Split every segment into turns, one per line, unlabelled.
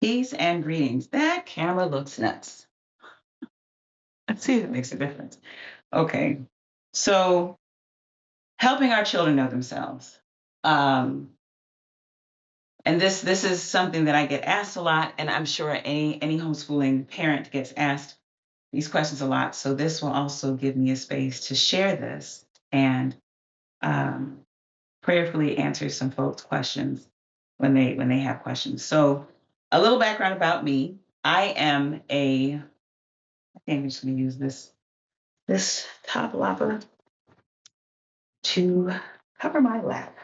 Peace and greetings. That camera looks nuts. Let's see if it makes a difference. Okay. So, helping our children know themselves. Um, and this is something that I get asked a lot, and I'm sure any homeschooling parent gets asked these questions a lot. So this will also give me a space to share this and um, prayerfully answer some folks' questions when they have questions. So, a little background about me. I think I'm just going to use this top lava to cover my lap.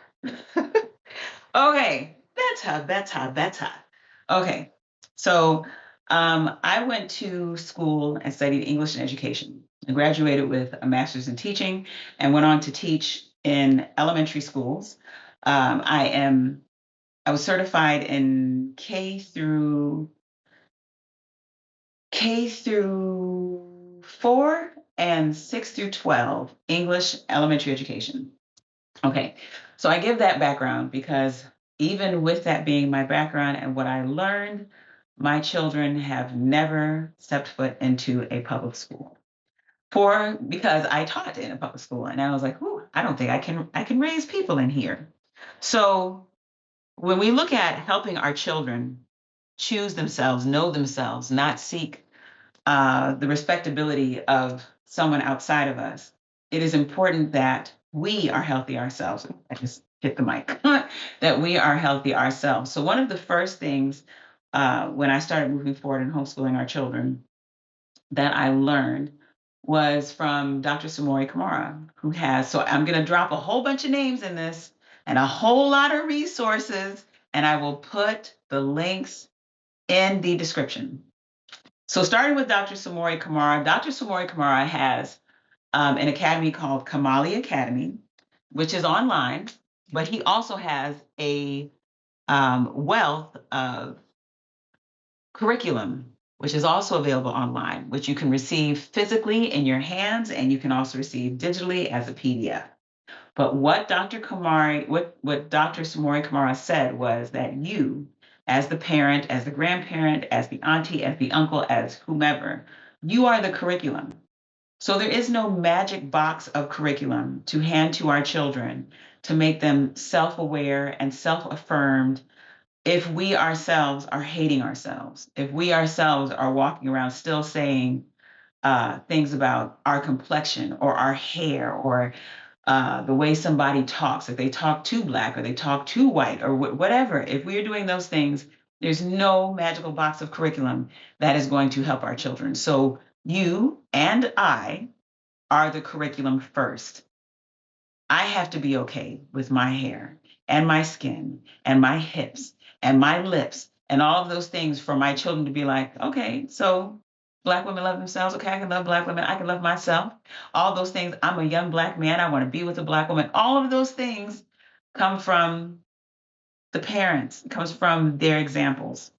Okay, better. Okay, so I went to school and studied English and education. I graduated with a master's in teaching and went on to teach in elementary schools. Um, I am I was certified in K through 4 and 6 through 12 English elementary education. Okay, so I give that background because even with that being my background and what I learned, my children have never stepped foot into a public school. Because I taught in a public school, and I was like, "Ooh, I don't think I can raise people in here." So when we look at helping our children choose themselves, know themselves, not seek the respectability of someone outside of us, it is important that we are healthy ourselves. I just hit the mic. That we are healthy ourselves. So, one of the first things when I started moving forward and homeschooling our children that I learned was from Dr. Samori Kamara, who has, so I'm going to drop a whole bunch of names in this and a whole lot of resources, and I will put the links in the description. So, starting with Dr. Samori Kamara has an academy called Kamali Academy, which is online, but he also has a wealth of curriculum, which is also available online, which you can receive physically in your hands and you can also receive digitally as a PDF. But what Dr. Samori Kamara said was that you, as the parent, as the grandparent, as the auntie, as the uncle, as whomever, you are the curriculum. So there is no magic box of curriculum to hand to our children to make them self aware and self affirmed if we ourselves are hating ourselves, if we ourselves are walking around still saying things about our complexion or our hair or the way somebody talks, if they talk too black or they talk too white or whatever, if we're doing those things, there's no magical box of curriculum that is going to help our children. So you and I are the curriculum first. I have to be okay with my hair and my skin and my hips and my lips and all of those things for my children to be like, okay, so Black women love themselves. Okay, I can love Black women. I can love myself. All those things. I'm a young Black man. I want to be with a Black woman. All of those things come from the parents, it comes from their examples.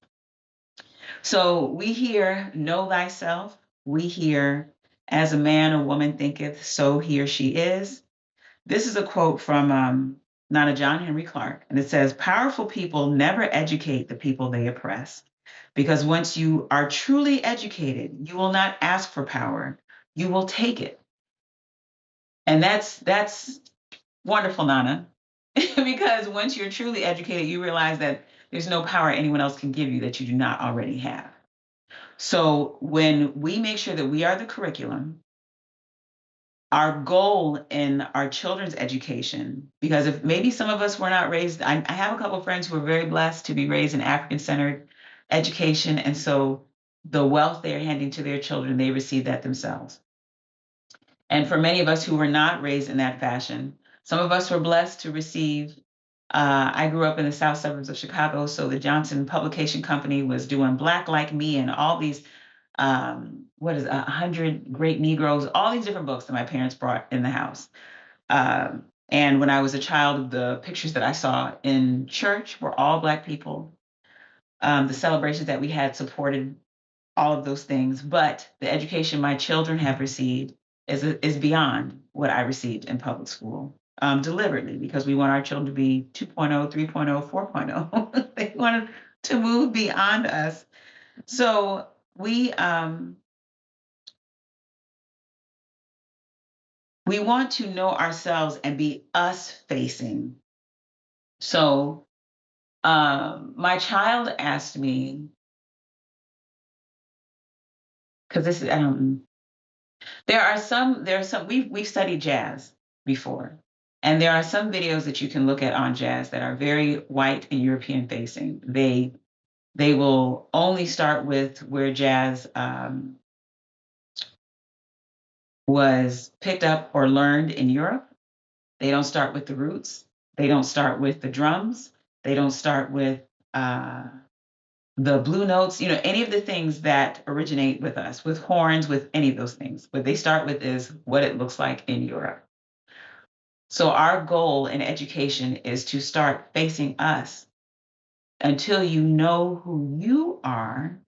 So we hear, know thyself. We hear, as a man or woman thinketh, so he or she is. This is a quote from Nana John Henry Clark, and it says, "Powerful people never educate the people they oppress, because once you are truly educated, you will not ask for power, you will take it." And that's wonderful, Nana, because once you're truly educated, you realize that there's no power anyone else can give you that you do not already have. So when we make sure that we are the curriculum, our goal in our children's education, because if maybe some of us were not raised, I have a couple of friends who are very blessed to be raised in African centered education. And so the wealth they're handing to their children, they receive that themselves. And for many of us who were not raised in that fashion, some of us were blessed to receive. I grew up in the south suburbs of Chicago, so the Johnson Publication Company was doing Black Like Me and all these what is it, 100 Great Negroes, all these different books that my parents brought in the house. And when I was a child, the pictures that I saw in church were all Black people. The celebrations that we had supported all of those things, but the education my children have received is beyond what I received in public school. Deliberately, because we want our children to be 2.0, 3.0, 4.0. They want to to move beyond us. So we want to know ourselves and be us facing. So my child asked me, because this is there are some we've studied jazz before, and there are some videos that you can look at on jazz that are very white and European facing. They will only start with where jazz was picked up or learned in Europe. They don't start with the roots. They don't start with the drums. They don't start with uh, the blue notes, any of the things that originate with us, with horns, with any of those things. What they start with is what it looks like in Europe. So our goal in education is to start facing us. Until you know who you are,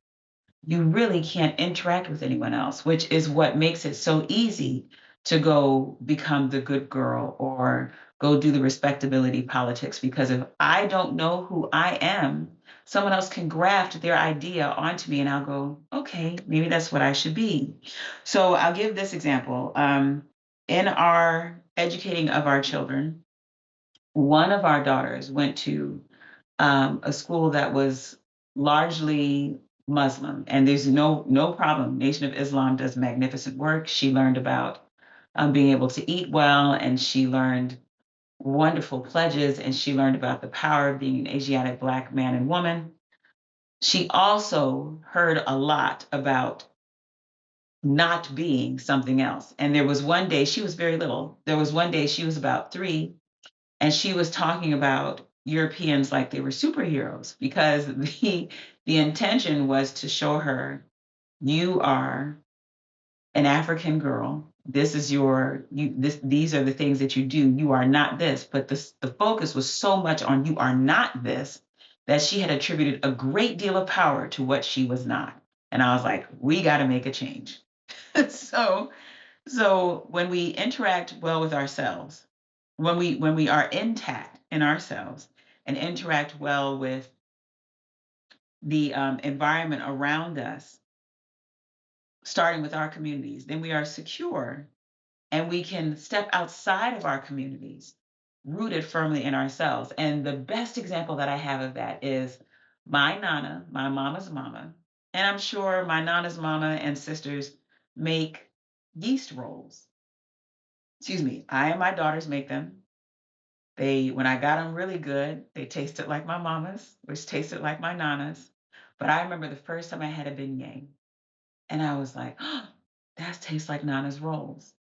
you really can't interact with anyone else, which is what makes it so easy to go become the good girl or go do the respectability politics. Because if I don't know who I am, someone else can graft their idea onto me and I'll go, okay, maybe that's what I should be. So I'll give this example. In our educating of our children, one of our daughters went to a school that was largely Muslim, and there's no problem. Nation of Islam does magnificent work. She learned about being able to eat well, and she learned wonderful pledges, and she learned about the power of being an Asiatic Black man and woman. She also heard a lot about not being something else. And there was one day, she was very little. There was one day she was about 3, and she was talking about Europeans like they were superheroes, because the intention was to show her, you are an African girl. This is these are the things that you do. You are not this. But the focus was so much on you are not this, that she had attributed a great deal of power to what she was not. And I was like, we got to make a change. so so when we interact well with ourselves, when we are intact in ourselves and interact well with the environment around us, starting with our communities, then we are secure and we can step outside of our communities, rooted firmly in ourselves. And the best example that I have of that is my nana, my mama's mama, and I'm sure my nana's mama and sisters make yeast rolls. Excuse me, I and my daughters make them. When I got them really good, they tasted like my mama's, which tasted like my nana's. But I remember the first time I had a beignet, and I was like, oh, that tastes like Nana's rolls.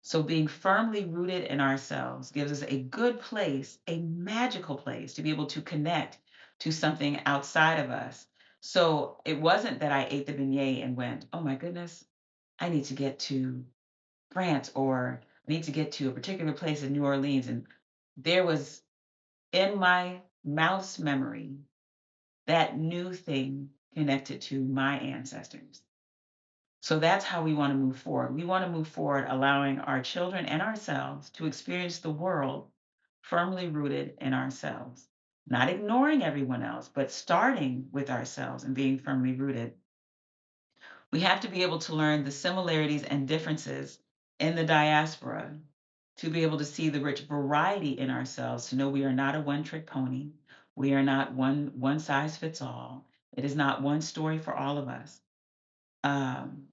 So being firmly rooted in ourselves gives us a good place, a magical place to be able to connect to something outside of us. So it wasn't that I ate the beignet and went, oh my goodness, I need to get to France, or I need to get to a particular place in New Orleans. And there was in my mouth's memory that new thing connected to my ancestors. So that's how we want to move forward. We want to move forward, allowing our children and ourselves to experience the world firmly rooted in ourselves, not ignoring everyone else, but starting with ourselves and being firmly rooted. We have to be able to learn the similarities and differences in the diaspora, to be able to see the rich variety in ourselves, to know we are not a one-trick pony. We are not one size fits all. It is not one story for all of us. Um,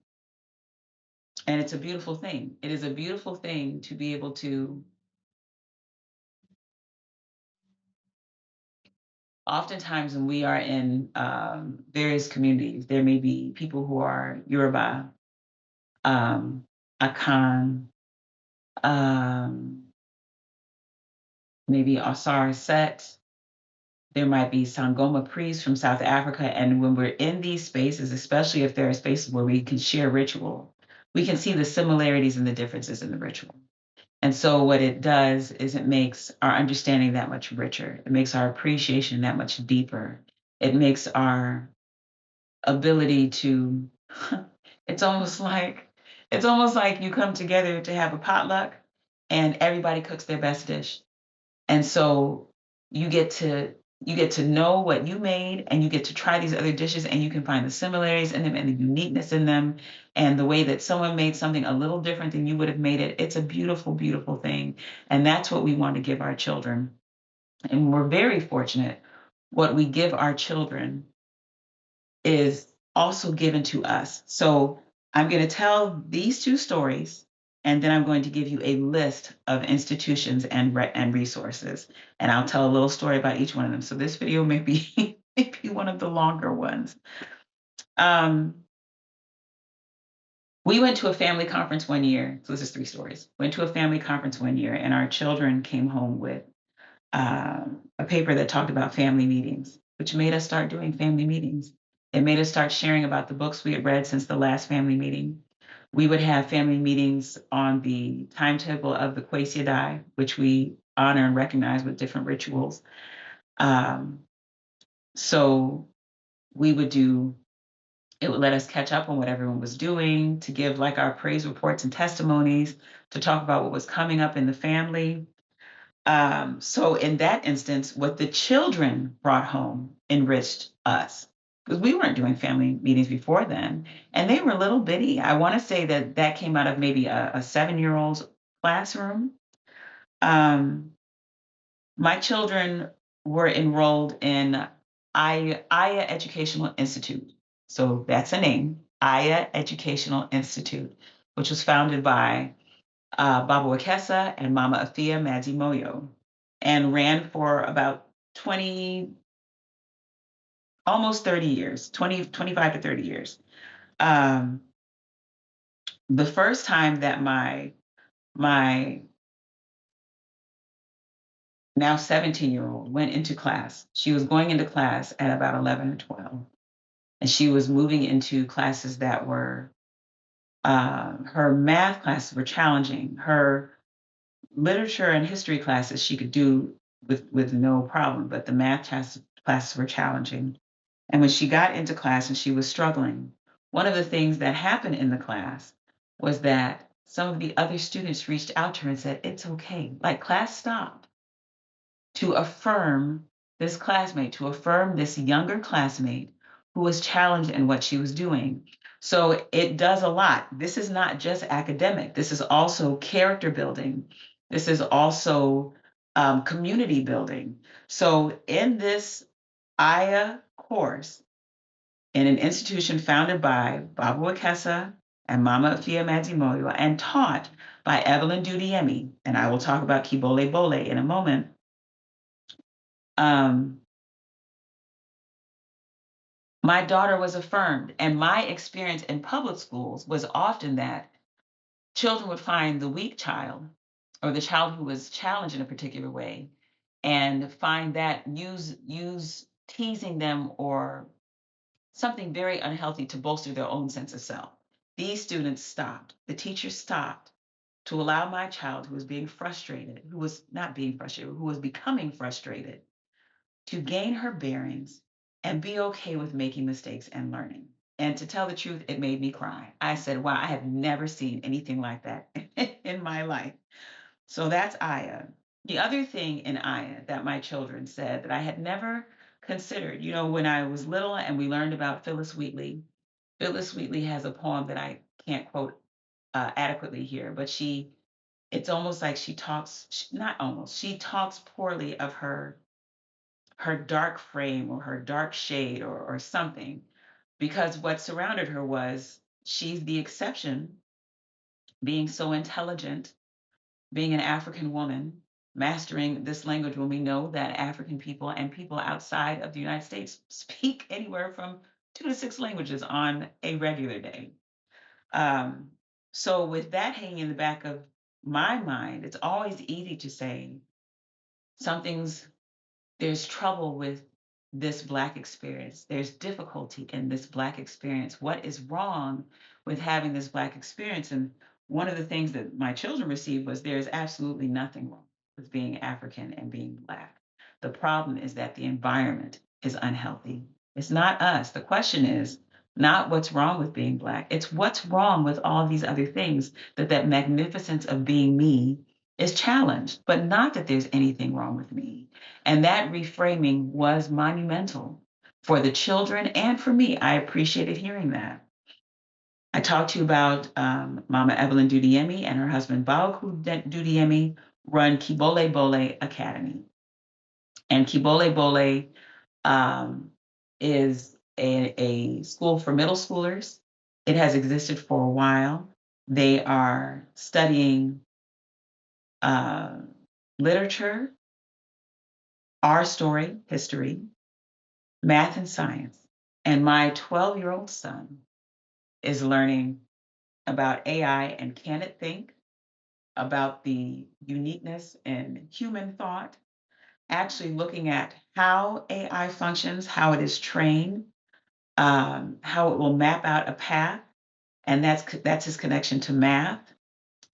and it's a beautiful thing. It is a beautiful thing to be able to. Oftentimes, when we are in various communities, there may be people who are Yoruba, um, Akan, um, maybe Asar Set. There might be Sangoma priests from South Africa. And when we're in these spaces, especially if there are spaces where we can share ritual, we can see the similarities and the differences in the ritual. And so, what it does is it makes our understanding that much richer. It makes our appreciation that much deeper. It makes our ability to, it's almost like, it's almost like you come together to have a potluck and everybody cooks their best dish. And so you get to You get to know what you made, and you get to try these other dishes, and you can find the similarities in them and the uniqueness in them, and the way that someone made something a little different than you would have made it. It's a beautiful, beautiful thing. And that's what we want to give our children. And we're very fortunate. What we give our children is also given to us. So I'm going to tell these two stories, and then I'm going to give you a list of institutions and resources, and I'll tell a little story about each one of them. So this video may be maybe one of the longer ones. We went to a family conference one year. So this is three stories. Went to a family conference one year, and our children came home with a paper that talked about family meetings, which made us start doing family meetings. It made us start sharing about the books we had read since the last family meeting. We would have family meetings on the timetable of the Kwesiadai, which we honor and recognize with different rituals. Um, so we would do, it would let us catch up on what everyone was doing, to give like our praise reports and testimonies, to talk about what was coming up in the family. So in that instance, what the children brought home enriched us, because we weren't doing family meetings before then, and they were little bitty. I want to say that that came out of maybe a 7-year-old's classroom. Um, my children were enrolled in Aya Educational Institute. So that's a name, Aya Educational Institute, which was founded by Baba Wakesa and Mama Afia Madzi Moyo, and ran for about 20, almost 30 years, 25 to 30 years. Um, the first time that my now 17-year-old went into class, she was going into class at about 11 or 12, and she was moving into classes that were, her math classes were challenging. Her literature and history classes she could do with no problem, but the classes were challenging. And when she got into class and she was struggling, one of the things that happened in the class was that some of the other students reached out to her and said, "It's okay." Like, class stopped to affirm this classmate, to affirm this younger classmate who was challenged in what she was doing. So it does a lot. This is not just academic, this is also character building. This is also community building. So in this Aya course, in an institution founded by Baba Wakesa and Mama Afia Madimoyo and taught by Evelyn Dudiemi, and I will talk about Kibole Bole in a moment. um, my daughter was affirmed. And my experience in public schools was often that children would find the weak child or the child who was challenged in a particular way, and find that use teasing them or something very unhealthy to bolster their own sense of self. These students stopped. The teacher stopped to allow my child, who was being frustrated, who was not being frustrated, who was becoming frustrated, to gain her bearings and be okay with making mistakes and learning. And to tell the truth, it made me cry. I said, wow, I have never seen anything like that in my life. So that's Aya. The other thing in Aya that my children said that I had never considered, when I was little and we learned about Phyllis Wheatley. Phyllis Wheatley has a poem that I can't quote adequately here, but it's almost like she talks, not almost, she talks poorly of her dark frame or her dark shade or something, because what surrounded her was, she's the exception, being so intelligent, being an African woman, mastering this language, when we know that African people and people outside of the United States speak anywhere from 2 to 6 languages on a regular day. Um, so, with that hanging in the back of my mind, it's always easy to say something's there's trouble with this Black experience. There's difficulty in this Black experience. What is wrong with having this Black experience? And one of the things that my children received was, there's absolutely nothing wrong with being African and being Black. The problem is that the environment is unhealthy. It's not us. The question is not what's wrong with being Black. It's what's wrong with all these other things, that magnificence of being me is challenged, but not that there's anything wrong with me. And that reframing was monumental for the children and for me. I appreciated hearing that. I talked to you about Mama Evelyn Dudiemi and her husband Baoku Dudiemi run Kibole Bole Academy. And Kibole Bole is a school for middle schoolers. It has existed for a while. They are studying uh, literature, our story, history, math, and science. And my 12-year-old son is learning about AI and can it think, about the uniqueness in human thought, actually looking at how AI functions, how it is trained, how it will map out a path, and that's his connection to math.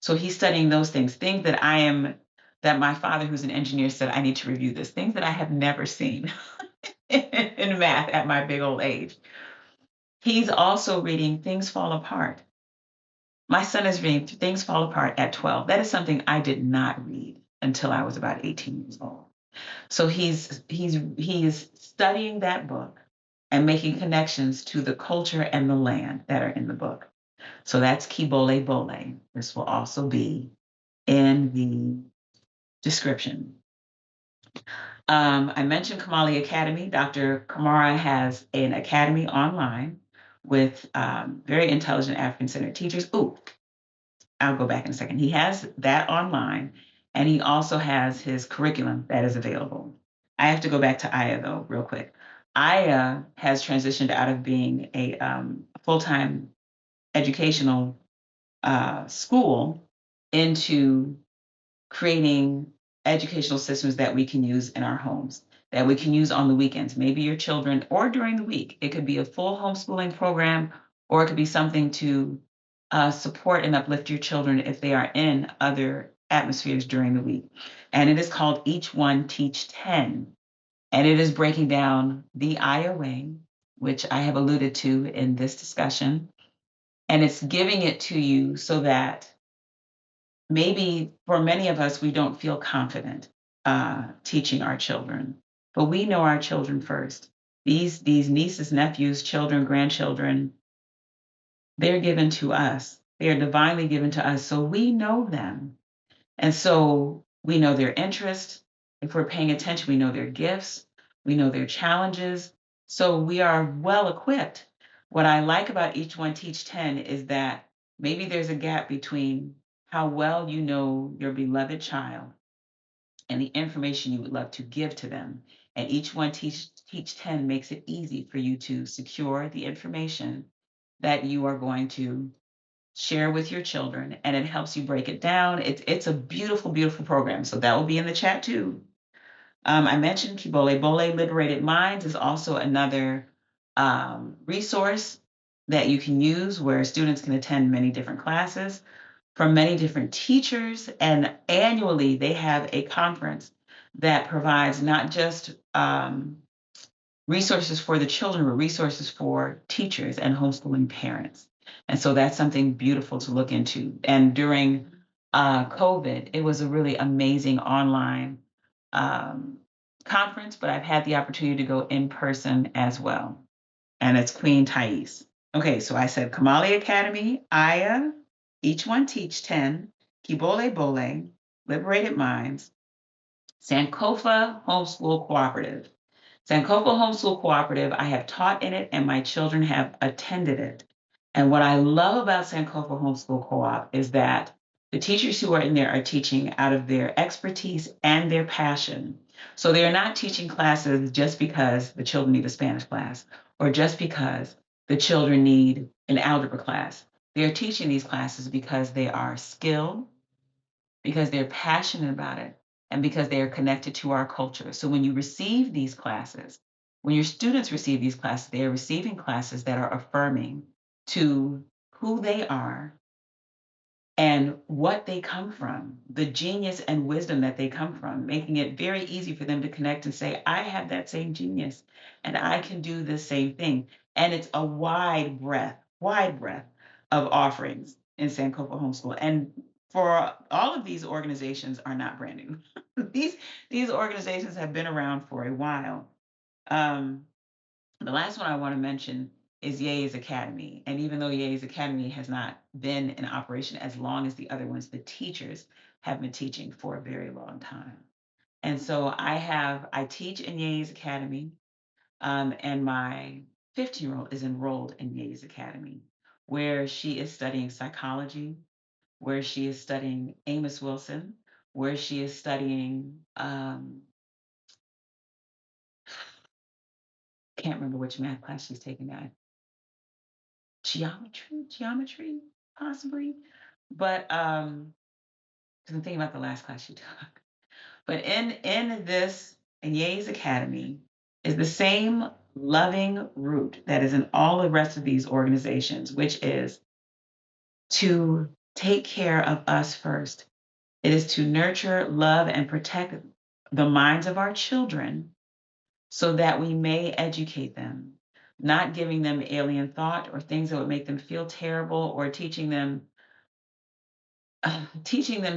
So he's studying those things that my father, who's an engineer, said I need to review this, things that I have never seen in math at my big old age. He's also reading Things Fall Apart. My son is reading Things Fall Apart at 12. That is something I did not read until I was about 18 years old. So he's studying that book and making connections to the culture and the land that are in the book. So that's Kibole Bole. This will also be in the description. I mentioned Kamali Academy. Dr. Kamara has an academy online with very intelligent African centered teachers. Ooh, I'll go back in a second. He has that online, and he also has his curriculum that is available. I have to go back to Aya though, real quick. Aya has transitioned out of being a full time educational school into creating educational systems that we can use in our homes, that we can use on the weekends, maybe your children, or during the week. It could be a full homeschooling program, or it could be something to support and uplift your children if they are in other atmospheres during the week. And it is called Each One Teach 10. And it is breaking down the Aya way, which I have alluded to in this discussion. And it's giving it to you so that maybe for many of us, we don't feel confident teaching our children, but we know our children first. These nieces, nephews, children, grandchildren, they're given to us. They are divinely given to us, so we know them, and so we know their interests. If we're paying attention, we know their gifts, we know their challenges, so we are well equipped. What I like about Each One Teach 10 is that maybe there's a gap between how well you know your beloved child and the information you would love to give to them. And Each One Teach 10 makes it easy for you to secure the information that you are going to share with your children, and it helps you break it down. It's a beautiful, beautiful program. So that will be in the chat too. I mentioned Kibole Bole Liberated Minds is also another resource that you can use where students can attend many different classes from many different teachers. And annually, they have a conference that provides not just resources for the children, but resources for teachers and homeschooling parents. And so that's something beautiful to look into. And during COVID, it was a really amazing online um, conference, but I've had the opportunity to go in person as well. And it's Queen Thais. Okay, so I said Kamali Academy, Aya, Each One Teach 10, Kibole Bole, Liberated Minds, Sankofa Homeschool Cooperative. Sankofa Homeschool Cooperative, I have taught in it and my children have attended it. And what I love about Sankofa Homeschool Co-op is that the teachers who are in there are teaching out of their expertise and their passion. So they are not teaching classes just because the children need a Spanish class or just because the children need an algebra class. They are teaching these classes because they are skilled, because they're passionate about it, and because they are connected to our culture. So when you receive these classes, when your students receive these classes, they are receiving classes that are affirming to who they are and what they come from, the genius and wisdom that they come from, making it very easy for them to connect and say, I have that same genius and I can do the same thing. And it's a wide breadth of offerings in Sankofa Homeschool. And for all of these organizations are not brand new. These organizations have been around for a while. Um, the last one I want to mention is Ye's Academy. And even though Ye's Academy has not been in operation as long as the other ones, the teachers have been teaching for a very long time. And so I teach in Ye's Academy, and my 15-year-old is enrolled in Ye's Academy, where she is studying psychology, where she is studying Amos Wilson, where she is studying can't remember which math class she's taking now. Geometry, possibly. But 'cause I'm thinking about the last class she took. But in this in Ye's Academy is the same loving root that is in all the rest of these organizations, which is to take care of us first. It is to nurture, love, and protect the minds of our children so that we may educate them, not giving them alien thought or things that would make them feel terrible, or teaching them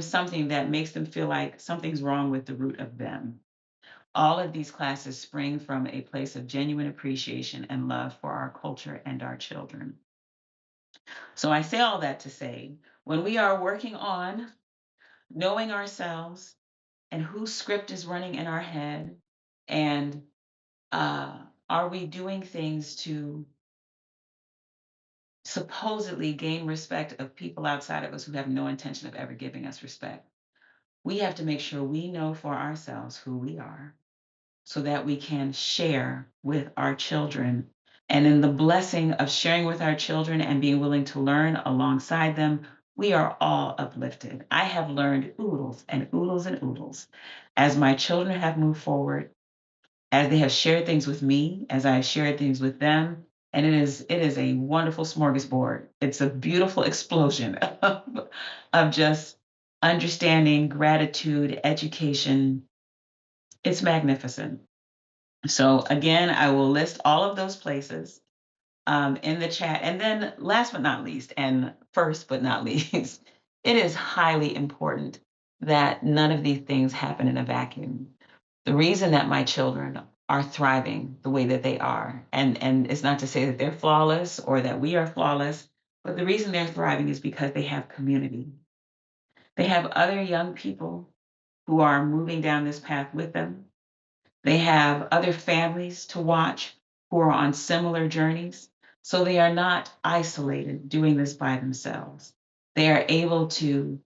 something that makes them feel like something's wrong with the root of them. All of these classes spring from a place of genuine appreciation and love for our culture and our children. So I say all that to say, when we are working on knowing ourselves and whose script is running in our head, and uh, are we doing things to supposedly gain respect of people outside of us who have no intention of ever giving us respect? We have to make sure we know for ourselves who we are so that we can share with our children. And in the blessing of sharing with our children and being willing to learn alongside them, we are all uplifted. I have learned oodles and oodles and oodles as my children have moved forward, as they have shared things with me, as I have shared things with them. And it is a wonderful smorgasbord. It's a beautiful explosion of just understanding, gratitude, education. It's magnificent. So again, I will list all of those places in the chat. And then last but not least, and first but not least, it is highly important that none of these things happen in a vacuum. The reason that my children are thriving the way that they are, and it's not to say that they're flawless or that we are flawless, but the reason they're thriving is because they have community. They have other young people who are moving down this path with them. They have other families to watch who are on similar journeys. So they are not isolated doing this by themselves. They are able to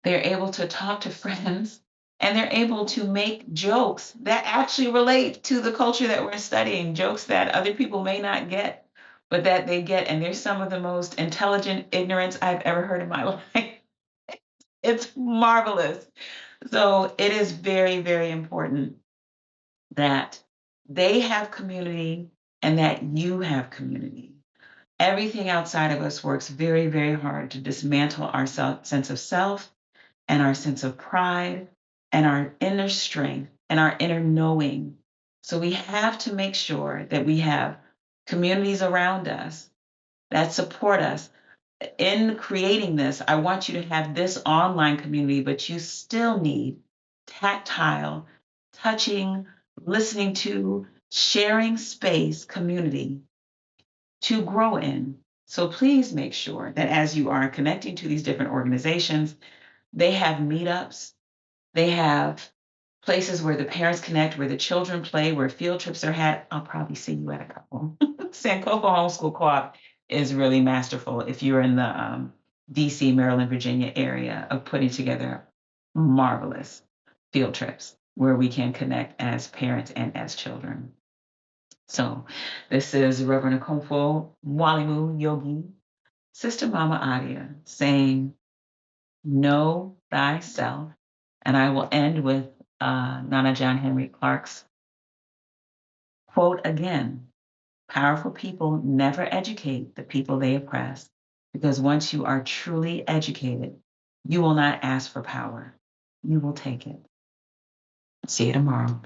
they're able to talk to friends, and they're able to make jokes that actually relate to the culture that we're studying, jokes that other people may not get, but that they get. And they're some of the most intelligent ignorance I've ever heard in my life. It's marvelous. So it is very, very important that they have community and that you have community. Everything outside of us works very, very hard to dismantle our sense of self and our sense of pride and our inner strength and our inner knowing. So we have to make sure that we have communities around us that support us. In creating this, I want you to have this online community, but you still need tactile, touching, listening to, sharing space community to grow in. So please make sure that as you are connecting to these different organizations, they have meetups, they have places where the parents connect, where the children play, where field trips are had. I'll probably see you at a couple. Sankofa Homeschool Co-op is really masterful if you're in the DC, Maryland, Virginia area of putting together marvelous field trips where we can connect as parents and as children. So this is Reverend Akomfo Mwalimu Yogi, Sister Mama Adia, saying, know thyself. And I will end with Nana John Henry Clark's quote again: powerful people never educate the people they oppress, because once you are truly educated, you will not ask for power. You will take it. See you tomorrow.